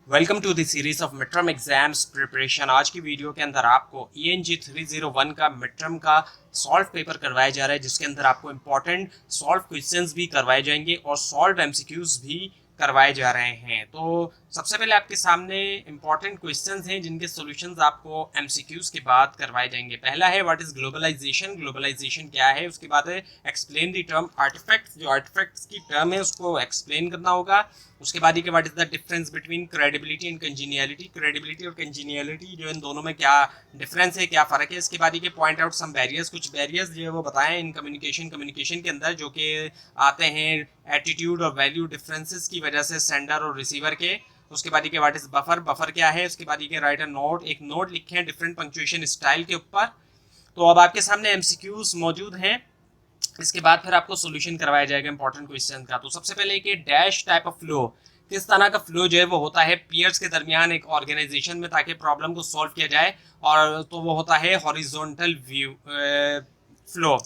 Welcome to the series of mid term exams preparation. आज की video के अंदर आपको ENG 301 का मिड टर्म का सॉल्व पेपर करवाया जा रहा है, जिसके अंदर आपको इंपॉर्टेंट सॉल्व क्वेश्चंस भी करवाए जाएंगे और सॉल्व एमसीक्यूज भी करवाए जा रहे हैं। तो सबसे पहले आपके सामने इंपॉर्टेंट क्वेश्चंस हैं जिनके सॉल्यूशंस आपको एमसीक्यूज के बाद करवाए जाएंगे। पहला है व्हाट इज ग्लोबलाइजेशन, ग्लोबलाइजेशन क्या है। उसके बाद है एक्सप्लेन द टर्म आर्टिफैक्ट्स, जो आर्टिफैक्ट्स की टर्म है उसको एक्सप्लेन करना होगा। उसके बाद ही के what is the difference between credibility and congeniality, credibility और कंजीनियलिटी जो इन दोनों में क्या डिफरेंस है, क्या फर्क है। इसके बाद ही के पॉइंट आउट सम बैरियर्स, कुछ बैरियर्स जो है वो बताएं इन कम्युनिकेशन के अंदर जो कि आते हैं एटीट्यूड और वैल्यू डिफरेंसेस की वजह से सेंडर और रिसीवर के। उसके बाद ही के व्हाट इज बफर, बफर क्या है। उसके बाद ही के राइट अ नोट, एक नोट लिखे हैं डिफरेंट पंक्चुएशन स्टाइल के ऊपर। तो अब आपके सामने एमसीक्यूज मौजूद हैं। इसके बाद फिर आपको सॉल्यूशन करवाया जाएगा इंपॉर्टेंट क्वेश्चन का। तो सबसे पहले एक डैश टाइप ऑफ फ्लो, किस तरह का फ्लो जो है वो होता है पीयर्स के दरमियान एक ऑर्गेनाइजेशन में ताकि प्रॉब्लम को सॉल्व किया जाए। और तो वो होता है horizontal view flow.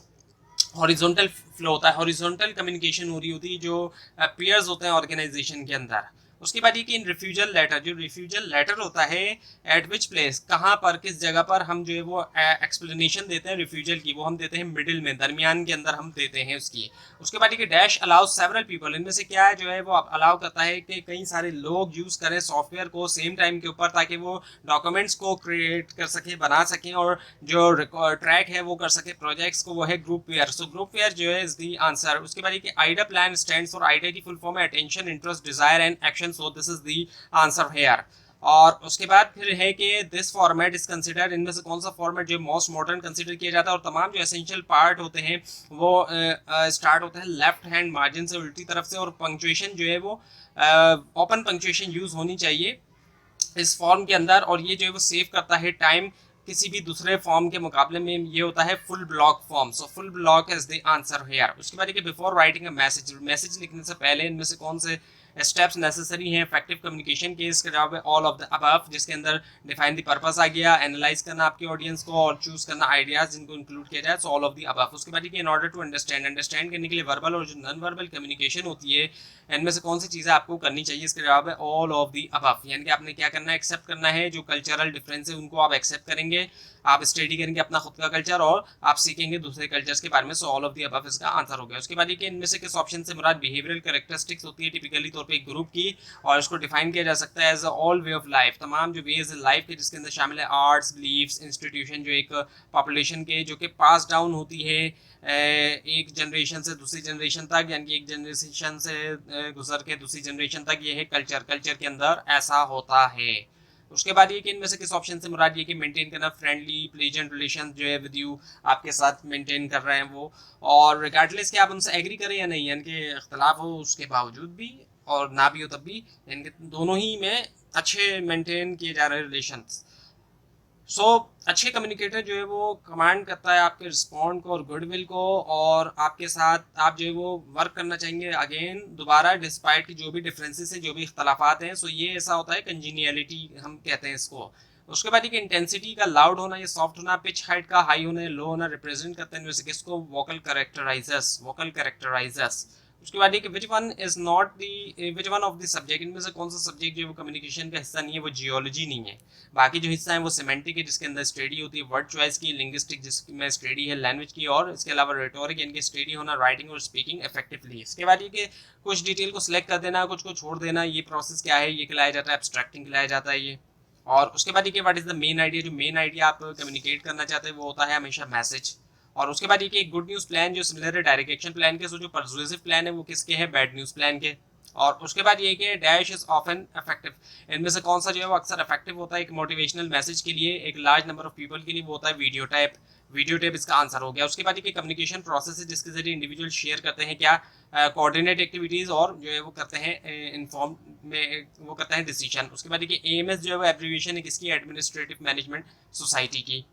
Horizontal flow होता है, हॉरिजॉन्टल कम्युनिकेशन हो रही होती है जो पीयर्स होते हैं ऑर्गेनाइजेशन के अंदर। उसके बाद ये कि इन रिफ्यूजल लेटर, जो रिफ्यूजल लेटर होता है एट विच प्लेस, कहाँ पर किस जगह पर हम जो है वो एक्सप्लेनेशन देते हैं रिफ्यूजल की, वो हम देते हैं मिडिल में, दरमियान के अंदर हम देते हैं उसकी। उसके बाद ये डैश अलाउ सेवरल पीपल, इनमें से क्या है जो है वो अलाउ करता है कि कई सारे लोग यूज करें सॉफ्टवेयर को सेम टाइम के ऊपर, ताकि वो डॉक्यूमेंट्स को क्रिएट कर सके, बना सकें और जो ट्रैक है वो कर सके प्रोजेक्ट्स को। वो है groupware. So groupware जो है इज द आंसर। उसके बाद ये AIDA plan stands for, AIDA की फुल फॉर्म है attention, interest, desire and action. So this is the answer here. और उसके बाद फिर है कि दिस फॉर्मेट इज कंसिडर्ड, इनमें से कौन सा फॉर्मेट जो मोस्ट मॉडर्न कंसिडर किया जाता है। और तमाम जो एसेंशियल पार्ट होते हैं वो स्टार्ट होते हैं लेफ्ट हैंड मार्जिन से, उल्टी तरफ से। और पंक्चुएशन जो है वो ओपन पंक्चुएशन यूज होनी चाहिए इस फॉर्म के अंदर। और ये जो है वो सेव करता है टाइम किसी भी दूसरे फॉर्म के मुकाबले में। ये होता है full block form. So full block is the answer hair. उसके बाद before writing a message, message लिखने से पहले इनमें से कौन से स्टेप्स नेसेसरी हैं इफेक्टिव कम्युनिकेशन के। इसका जवाब है ऑल ऑफ द अबव, जिसके अंदर डिफाइन द पर्पस आ गया, एनालाइज करना आपकी ऑडियंस को और चूज करना आइडियाज जिनको इंक्लूड किया जाए। So all of the above. उसके बाद in order to understand, understand करने के लिए वर्बल और जो नॉन वर्बल कम्युनिकेशन होती है इनमें से कौन सी चीज़ें आपको करनी चाहिए। इसका जवाब है ऑल ऑफ दी अबव, यानी कि आपने क्या करना है, एक्सेप्ट करना है जो कल्चरल डिफरेंस है उनको आप एक्सेप्ट करेंगे, आप स्टडी करेंगे अपना खुद का कल्चर और आप सीखेंगे दूसरे कल्चर्स के बारे में। सो ऑल ऑफ दी अबव इसका आंसर हो गया। उसके बाद ये इनमें से किस ऑप्शन से मुराद बिहेवियरल कैरेक्टरिस्टिक्स होती है टिपिकली तौर पे एक ग्रुप की, और इसको डिफाइन किया जा सकता है as all way of life, तमाम जो वेज लाइफ के जिसके अंदर शामिल है आर्ट्स, बिलीव्स, इंस्टीट्यूशन जो एक पॉपुलेशन के जो कि पास डाउन होती है एक जनरेशन से दूसरी जनरेशन तक, यानी कि एक जनरेशन से गुजर के दूसरी जनरेशन तक। ये है कल्चर, कल्चर के अंदर ऐसा होता है। उसके बाद ये कि इनमें से किस ऑप्शन से मुराद ये कि मेंटेन करना फ्रेंडली प्लेजेंट रिलेशन जो है विद यू, आपके साथ मेंटेन कर रहे हैं वो, और रिगार्डलेस कि आप उनसे एग्री करें या नहीं, यानी कि इख्तलाफ हो उसके बावजूद भी और ना भी हो तब भी, यानी कि दोनों ही में अच्छे मेंटेन किए जा रहे रिलेशंस। अच्छे कम्युनिकेटर जो है वो कमांड करता है आपके रिस्पॉन्ड को और गुडविल को, और आपके साथ आप जो है वो वर्क करना चाहेंगे अगेन दोबारा डिस्पाइट की जो भी डिफरेंसेस है, जो भी इख्तलाफात हैं। ये ऐसा होता है कंजीनियलिटी हम कहते हैं इसको। उसके बाद ये इंटेंसिटी का लाउड होना या सॉफ्ट होना, पिच हाइट का हाई होना या लो होना रिप्रेजेंट करते हैं वैसे किसको, वोकल कैरेक्टराइजर्स, वोकल कैरेक्टराइजर्स। उसके बाद ये which one is not the, which one of the subject, इनमें से कौन सा सब्जेक्ट जो है वो कम्युनिकेशन का हिस्सा नहीं है, वो जियोलॉजी नहीं है। बाकी जो हिस्सा है वो सिमेंटिक है जिसके अंदर स्टडी होती है वर्ड चॉइस की, लिंग्विस्टिक जिसमें स्टडी है लैंग्वेज की, और इसके अलावा रेटोरिक यानी कि स्टडी होना राइटिंग और स्पीकिंग इफेक्टिवली। इसके बाद ये कि कुछ डिटेल को सिलेक्ट कर देना, कुछ को छोड़ देना, ये प्रोसेस क्या है, ये कहलाया जाता है एब्स्ट्रैक्टिंग कहलाया जाता है ये। और उसके बाद ये what is the main idea, जो मेन आइडिया आप कम्युनिकेट करना चाहते हैं वो होता है हमेशा मैसेज। और उसके बाद ये एक गुड न्यूज़ प्लान जो सिमिलर है डायरेक्ट एक्शन प्लान के, जो परसुएसिव प्लान है वो किसके है, बैड न्यूज़ प्लान के। और उसके बाद ये कि डैश इज ऑफन इफेक्टिव, इनमें से कौन सा जो है वो अक्सर इफेक्टिव होता है एक मोटिवेशनल मैसेज के लिए, एक लार्ज नंबर ऑफ पीपल के लिए, वो होता है वीडियो टाइप। वीडियो टेप इसका आंसर हो गया। उसके बाद ये कम्युनिकेशन प्रोसेस है जिसके जरिए इंडिविजुअल शेयर करते हैं क्या, कोऑर्डिनेट एक्टिविटीज और जो है वो करते हैं इन्फॉर्म में वो करते हैं डिसीजन। उसके बाद ये AMS जो है वो एब्रीविएशन है किसकी, एडमिनिस्ट्रेटिव मैनेजमेंट सोसाइटी की।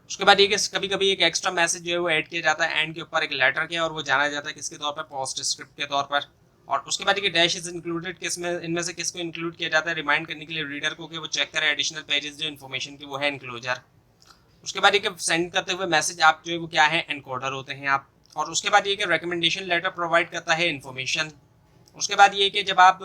उसके बाद ये कभी कभी एक एक्स्ट्रा मैसेज जो है वो ऐड किया जाता है एंड के ऊपर एक लेटर के, और वो जाना जाता है किसके तौर पर, पोस्ट स्क्रिप्ट के तौर पर। और उसके बाद ये डैश इज इंक्लूडेड किसमें, इनमें से किसको इंक्लूड किया जाता है, रिमाइंड करने के लिए रीडर को कि वो चेक करे एडिशनल पेजेस जो इन्फॉर्मेशन की, वो है इंक्लोजर। उसके बाद ये सेंड करते हुए मैसेज आप जो है वो क्या है, एनकोडर होते हैं आप। और उसके बाद ये कि रिकमेंडेशन लेटर प्रोवाइड करता है इन्फॉर्मेशन। उसके बाद ये कि जब आप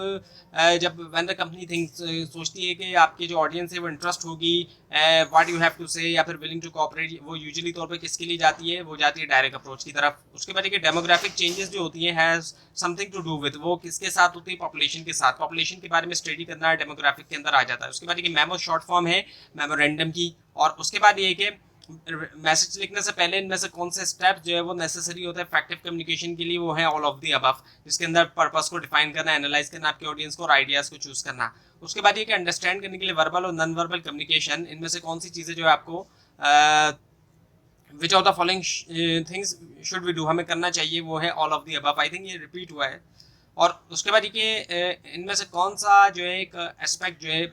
जब व्हेन द कंपनी थिंक्स सोचती है कि आपकी जो ऑडियंस है वो इंटरेस्ट होगी व्हाट यू हैव टू से या फिर विलिंग टू कोऑपरेट, वो यूजुअली तौर पे किसके लिए जाती है, वो जाती है डायरेक्ट अप्रोच की तरफ। उसके बाद ये डेमोग्राफिक चेंजेस जो होती हैं has something to do with, वो किसके साथ होती है, पॉपुलेशन के साथ। पॉपुलेशन के बारे में स्टडी करना डेमोग्राफिक के अंदर आ जाता है। उसके बाद ये मेमो शॉर्ट फॉर्म है मेमोरेंडम की। और उसके बाद ये कि मैसेज लिखने से पहले इनमें से कौन से स्टेप जो है वो नेसेसरी होता है इफेक्टिव कम्युनिकेशन के लिए, वो है ऑल ऑफ दी अबव, जिसके अंदर पर्पस को डिफाइन करना, एनालाइज करना आपके ऑडियंस को और आइडियाज को चूज करना। उसके बाद ये कि अंडरस्टैंड करने के लिए वर्बल और नॉन वर्बल कम्युनिकेशन, इनमें से कौन सी चीज़ें जो है आपको which of the following things should we do, हमें करना चाहिए, वो है all of the above. I think ये रिपीट हुआ है। और उसके बाद ये कि इनमें से कौन सा जो है एक एस्पेक्ट जो है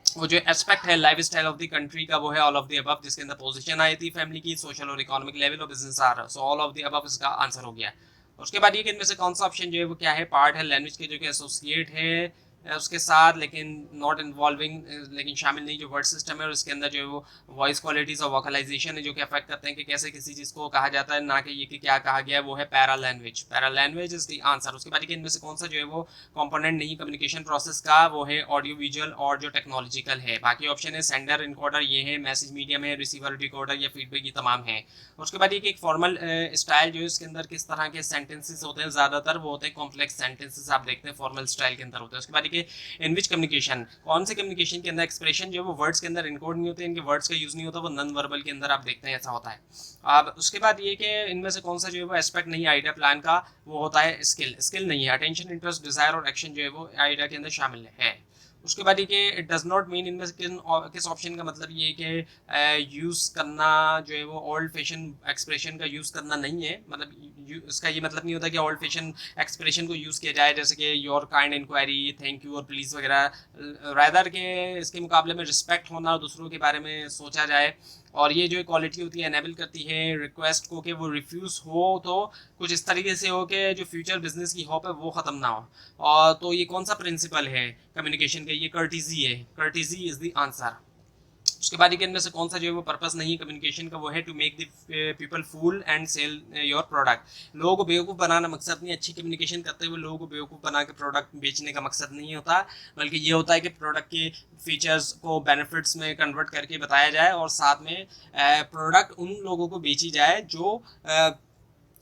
वो जो एस्पेक्ट है life style of the country का, वो है ऑल ऑफ द अबव, जिसके अंदर पोजीशन आई थी फैमिली की, सोशल और इकोनॉमिक लेवल और बिजनेस आ रहा, सो ऑल ऑफ द अबव इसका आंसर हो गया। उसके बाद ये कि इनमें से कौन सा ऑप्शन जो है वो क्या है, पार्ट है लैंग्वेज के जो कि एसोसिएट है उसके साथ, लेकिन नॉट इन्वॉल्विंग, लेकिन शामिल नहीं, जो वर्ड सिस्टम है और इसके अंदर जो है वो वॉइस क्वालिटीज और वोकलाइजेशन है जो कि अफेक्ट करते हैं कि कैसे किसी चीज़ को कहा जाता है, ना कि ये कि क्या कहा गया है, वो है para language. Para language is the answer. उसके बाद इनमें से कौन सा जो है वो कंपोनेंट नहीं कम्युनिकेशन प्रोसेस का, वो है ऑडियो विजुअल और जो टेक्नोलॉजिकल है। बाकी ऑप्शन है सेंडर इनकोडर, ये है मैसेज मीडियम है, रिसीवर डिकोडर या फीडबैक, ये तमाम है। उसके बाद ये कि एक फॉर्मल स्टाइल जो है इसके अंदर किस तरह के सेंटेंसेस होते हैं, ज़्यादातर वो होते हैं कॉम्प्लेक्स सेंटेंसेस, आप देखते हैं फॉर्मल स्टाइल के अंदर होते हैं। उसके बाद ये इन विच कम्युनिकेशन, कौन से कम्युनिकेशन के अंदर एक्सप्रेशन जो है वो वर्ड्स के अंदर इनकोड नहीं होते, इनके वर्ड्स का यूज नहीं होता, वो नॉन वर्बल के अंदर आप देखते हैं ऐसा होता है। अब उसके बाद ये कि इनमें से कौन सा जो है वो एस्पेक्ट नहीं आइडिया प्लान का, वो होता है स्किल। स्किल नहीं है, अटेंशन इंटरेस्ट डिजायर और एक्शन जो है वो आइडिया के अंदर शामिल है। उसके बाद ये कि इट डज नॉट मीन, इनमें से किस ऑप्शन का मतलब ये कि यूज़ करना जो है वो ओल्ड फैशन एक्सप्रेशन का यूज़ करना नहीं है, मतलब इसका ये मतलब नहीं होता कि ओल्ड फैशन एक्सप्रेशन को यूज़ किया जाए, जैसे कि your kind inquiry, thank you और प्लीज़ वगैरह। रादर के इसके मुकाबले में रिस्पेक्ट होना, दूसरों के बारे में सोचा जाए। और ये जो क्वालिटी होती है एनेबल करती है रिक्वेस्ट को कि वो रिफ्यूज़ हो तो कुछ इस तरीके से हो कि जो फ्यूचर बिजनेस की होप है वो ख़त्म ना हो। और तो ये कौन सा प्रिंसिपल है कम्युनिकेशन का, ये कर्टिजी है, कर्टिजी इज़ द आंसर। उसके बाद इनमें से कौन सा जो है वो पर्पस नहीं कम्युनिकेशन का, वो है to make the people fool and sell your product. लोगों को बेवकूफ़ बनाना मकसद नहीं, अच्छी कम्युनिकेशन करते हुए लोगों को बेवकूफ़ बना के प्रोडक्ट बेचने का मकसद नहीं होता, बल्कि ये होता है कि प्रोडक्ट के फीचर्स को बेनिफिट्स में कन्वर्ट करके बताया जाए और साथ में प्रोडक्ट उन लोगों को बेची जाए जो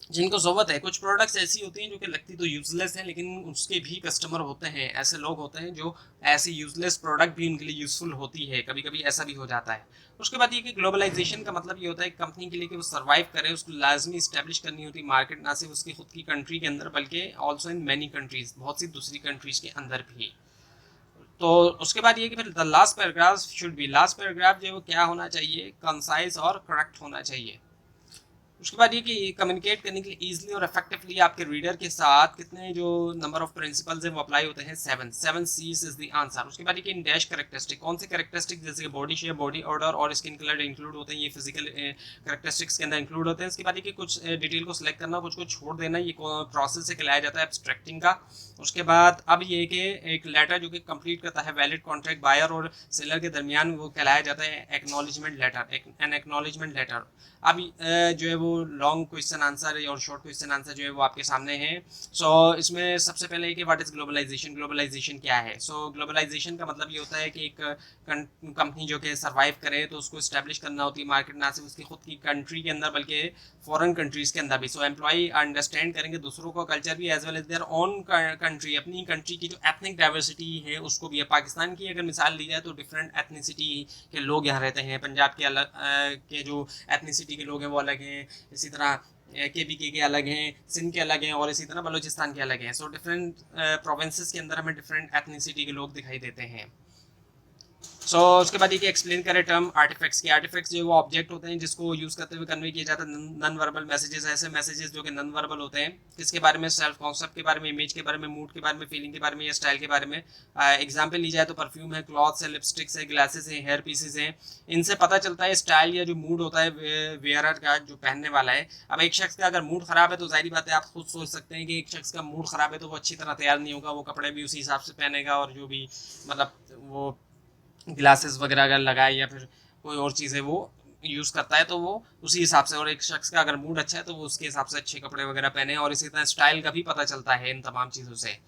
जिनको ज़रूरत है। कुछ प्रोडक्ट्स ऐसी होती हैं जो कि लगती तो यूज़लेस हैं, लेकिन उसके भी कस्टमर होते हैं, ऐसे लोग होते हैं जो ऐसी यूज़लेस प्रोडक्ट भी उनके लिए यूज़फुल होती है, कभी कभी ऐसा भी हो जाता है। उसके बाद ये कि ग्लोबलाइजेशन का मतलब ये होता है कंपनी के लिए कि वो सर्वाइव करे, उसको लाजमी इस्टेब्लिश करनी होती है मार्केट, ना सिर्फ उसकी खुद की कंट्री के अंदर बल्कि ऑल्सो इन मैनी कंट्रीज, बहुत सी दूसरी कंट्रीज के अंदर भी। तो उसके बाद ये कि फिर the last paragraph should be, last paragraph जो है वो क्या होना चाहिए, कंसाइज और करेक्ट होना चाहिए। उसके बाद ये कि कम्युनिकेट करने के लिए ईजिली और इफेक्टिवली आपके रीडर के साथ कितने जो नंबर ऑफ प्रिंसिपल्स हैं वो अप्लाई होते हैं, 7 सीज इज द आंसर। उसके बाद ये कि इन डैश कैरेक्टरिस्टिक, कौन से कैरेक्टरिस्टिक जैसे कि बॉडी शेप, बॉडी ऑर्डर और स्किन कलर इंक्लूड होते हैं, ये फिजिकल कैरेक्टरिस्टिक्स के अंदर इंक्लूड होते हैं। इसके बाद ये कि कुछ डिटेल को सिलेक्ट करना, कुछ को छोड़ देना, ये प्रोसेस से कहलाया जाता है एब्स्ट्रैक्टिंग का। उसके बाद अब ये कि एक लेटर जो कि कंप्लीट करता है वैलिड कॉन्ट्रैक्ट बायर और सेलर के दरमियान, वो कहलाया जाता है acknowledgement letter, an acknowledgement letter. अब जो है वो लॉन्ग क्वेश्चन आंसर और शॉर्ट क्वेश्चन आंसर जो है वो आपके सामने है। सो इसमें सबसे पहले कि व्हाट इज़ ग्लोबलाइजेशन, ग्लोबलाइजेशन क्या है। सो ग्लोबलाइजेशन का मतलब ये होता है कि एक कंपनी जो कि सर्वाइव करे तो उसको इस्टेब्लिश करना होती है मार्केट, ना सिर्फ उसकी खुद की कंट्री के अंदर बल्कि फॉरेन कंट्रीज़ के अंदर भी। सो एम्प्लॉई अंडरस्टैंड करेंगे दूसरों का कल्चर भी as well as their own country, अपनी कंट्री की जो एथनिक डाइवर्सिटी है उसको भी है। पाकिस्तान की अगर मिसाल ली जाए तो डिफरेंट एथनिसिटी के लोग यहाँ रहते हैं, पंजाब के अलग के जो एथनिसिटी के लोग हैं वो अलग हैं, इसी तरह के अलग हैं, सिंध के अलग हैं और इसी तरह बलूचिस्तान के अलग हैं। सो डिफरेंट प्रोविंसेस के अंदर हमें डिफरेंट एथनिसिटी के लोग दिखाई देते हैं। सो उसके बाद ये कि एक्सप्लेन करें टर्म आर्टिफैक्ट्स की। आर्टिफैक्ट्स जो वो ऑब्जेक्ट होते हैं जिसको यूज़ करते हुए कन्वे किया जाता है नॉन वर्बल मैसेजेस, ऐसे मैसेजेस जो कि नॉन वर्बल होते हैं, किसके बारे में, सेल्फ कॉन्सेप्ट के बारे में, इमेज के बारे में, मूड के बारे में, फीलिंग के बारे में या स्टाइल के बारे में। एग्जाम्पल ली जाए तो परफ्यूम है, क्लॉथ्स है, लिपस्टिक्स है, ग्लासेस हैं, हेयर पीसेस हैं। इनसे पता चलता है स्टाइल या जो मूड होता है वेयरर का, जो पहनने वाला है। अब एक शख्स का अगर मूड ख़राब है तो जाहिर बात है आप खुद सोच सकते हैं कि एक शख्स का मूड ख़राब है तो वो अच्छी तरह तैयार नहीं होगा, वो कपड़े भी उसी हिसाब से पहनेगा और जो भी मतलब वो ग्लासेस वगैरह अगर लगाए या फिर कोई और चीज़ें वो यूज़ करता है तो वो उसी हिसाब से। और एक शख्स का अगर मूड अच्छा है तो वो उसके हिसाब से अच्छे कपड़े वगैरह पहने, और इसी तरह स्टाइल का भी पता चलता है इन तमाम चीज़ों से।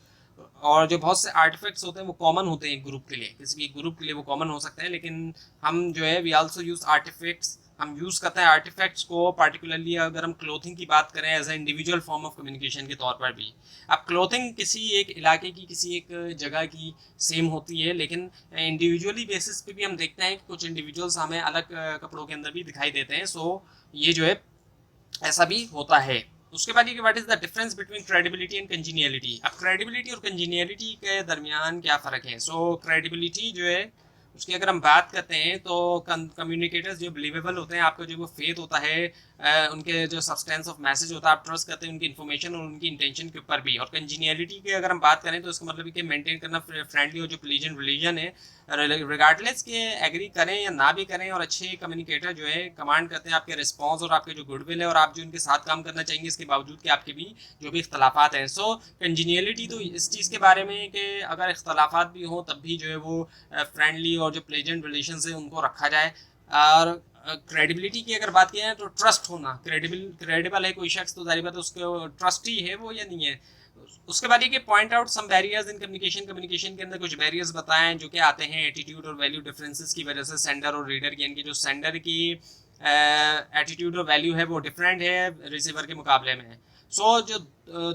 और जो बहुत से आर्टिफैक्ट्स होते हैं वो कॉमन होते हैं ग्रुप के लिए, किसी भी ग्रुप के लिए वो कॉमन हो सकते हैं, लेकिन हम जो है वी आल्सो यूज आर्टिफैक्ट्स, हम यूज़ करते हैं आर्टिफैक्ट्स को पार्टिकुलरली अगर हम क्लोथिंग की बात करें as a individual form of communication के तौर पर भी। अब क्लोथिंग किसी एक इलाके की, किसी एक जगह की सेम होती है, लेकिन इंडिविजुअली बेसिस पे भी हम देखते हैं कि कुछ इंडिविजुअल्स हमें अलग कपड़ों के अंदर भी दिखाई देते हैं। सो ये जो है ऐसा भी होता है। उसके बाद ये what is the difference between credibility and congeniality. अब क्रेडिबिलिटी और कंजीनियलिटी के दरमियान क्या फ़र्क है? सो क्रेडिबिलिटी जो है उसकी अगर हम बात करते हैं तो कम्युनिकेटर्स जो बिलीवेबल होते हैं, आपका जो वो फेथ होता है, उनके जो सब्सटेंस ऑफ मैसेज होता है, आप ट्रस्ट करते हैं उनकी इन्फॉर्मेशन और उनकी इंटेंशन के ऊपर भी। और कंजीनियलिटी की अगर हम बात करें तो इसका मतलब है कि मेंटेन करना फ्रेंडली और जो प्लीजेंट रिलीजन है, रिगार्डलेस के एग्री करें या ना भी करें, और अच्छे कम्युनिकेटर जो है कमांड करते हैं आपके रिस्पॉन्स और आपके जो गुडविल है, और आप जो उनके साथ काम करना चाहेंगे इसके बावजूद कि आपके भी जो भी इख्तलाफात हैं। सो कंजीनियलिटी तो इस चीज़ के बारे में कि अगर इख्तलाफात भी हों तब भी जो है वो फ्रेंडली और जो प्लेजेंट रिलेशन है उनको रखा जाए। और क्रेडिबिलिटी की अगर बात किया है तो ट्रस्ट होना, क्रेडिबल है कोई शख्स तो जाहिर बात है उसको ट्रस्ट ही है वो या नहीं है। उसके बाद ये कि point out some barriers in communication, communication के अंदर कुछ बैरियर्स बताएं जो कि आते हैं एटीट्यूड और वैल्यू डिफरेंसेस की वजह से, सेंडर और रीडर की, यानी कि जो सेंडर की एटीट्यूड और वैल्यू है वो डिफरेंट है रिसीवर के मुकाबले में। सो जो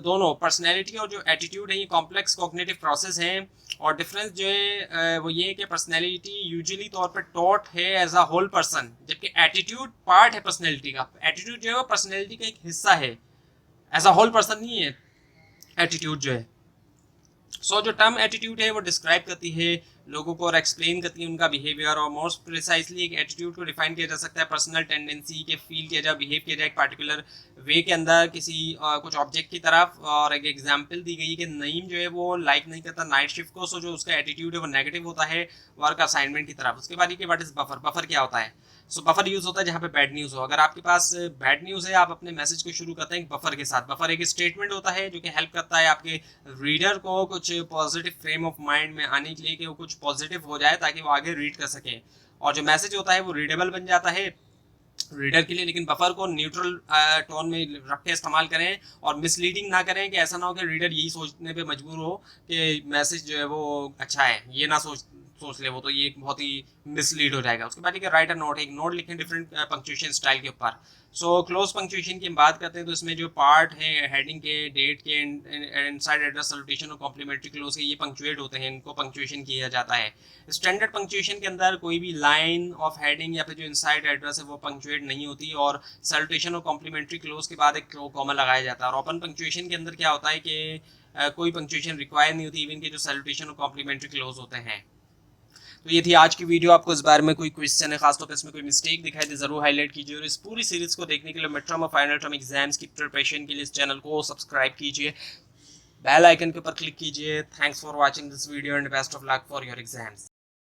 दोनों पर्सनैलिटी और जो एटीट्यूड है ये कॉम्प्लेक्स कॉग्निटिव प्रोसेस हैं, और डिफरेंस जो है वो ये है कि पर्सनैलिटी यूजुअली तौर पर टॉट है एज अ होल पर्सन, जबकि एटीट्यूड पार्ट है पर्सनैलिटी का। एटीट्यूड जो है वो पर्सनैलिटी का एक हिस्सा है, एज अ होल पर्सन नहीं है एटीट्यूड जो है। सो जो टर्म एटीट्यूड है वो डिस्क्राइब करती है लोगों को और एक्सप्लेन करती है उनका बिहेवियर, और मोस्ट प्रिसाइसली एक एटीट्यूड को डिफाइन किया जा सकता है पर्सनल टेंडेंसी के फील किया जाए, बिहेव किया जाए एक पार्टिकुलर वे के अंदर किसी कुछ ऑब्जेक्ट की तरफ। और एक एग्जांपल दी गई कि नईम जो है वो लाइक नहीं करता नाइट शिफ्ट को, सो जो उसका एटीट्यूड है वो नेगेटिव होता है वर्क असाइनमेंट की तरफ। उसके बाद ये व्हाट इज बफर, बफर क्या होता है? सो बफर यूज होता है जहाँ पे बैड न्यूज़ हो। अगर आपके पास बैड न्यूज़ है, आप अपने मैसेज को शुरू करते हैं बफर के साथ। बफर एक स्टेटमेंट होता है जो कि हेल्प करता है आपके रीडर को कुछ पॉजिटिव फ्रेम ऑफ माइंड में आने के लिए, कि वो कुछ पॉजिटिव हो जाए ताकि वो आगे रीड कर सके, और जो मैसेज होता है वो रीडेबल बन जाता है रीडर के लिए। लेकिन बफर को न्यूट्रल टोन में रख के इस्तेमाल करें और मिसलीडिंग ना करें, कि ऐसा ना हो कि रीडर यही सोचने पे मजबूर हो कि मैसेज जो है वो अच्छा है, ये ना सोच ले वो, तो ये बहुत ही मिसलीड हो जाएगा। उसके बाद राइट अ नोट, एक नोट लिखें डिफरेंट पंक्चुएशन स्टाइल के ऊपर। सो क्लोज पंक्चुएशन की हम बात करते हैं तो इसमें जो पार्ट है हेडिंग के, डेट के, इनसाइड एड्रेस, सैल्यूटेशन और कॉम्प्लीमेंट्री क्लोज के, ये पंक्चुएट होते हैं, इनको पंक्चुएशन किया जाता है। स्टैंडर्ड पंक्चुएशन के अंदर कोई भी लाइन ऑफ हेडिंग या फिर जो इनसाइड एड्रेस है वो पंक्चुएट नहीं होती, और सैल्यूटेशन और कॉम्प्लीमेंट्री क्लोज के बाद एक कॉमा लगाया जाता है। और ओपन पंक्चुएशन के अंदर क्या होता है कि कोई पंक्चुएशन रिक्वायर नहीं होती, इवन के जो सैल्यूटेशन और कॉम्प्लीमेंट्री क्लोज होते हैं। तो ये थी आज की वीडियो। आपको इस बारे में कोई क्वेश्चन है, खासतौर पर इसमें कोई मिस्टेक दिखाई दे जरूर हाईलाइट कीजिए, और इस पूरी सीरीज को देखने के लिए मिड टर्म और फाइनल टर्म एग्जाम्स की प्रिपरेशन के लिए इस चैनल को सब्सक्राइब कीजिए, बेल आइकन के ऊपर क्लिक कीजिए। Thanks for watching this video and best of luck for your exams.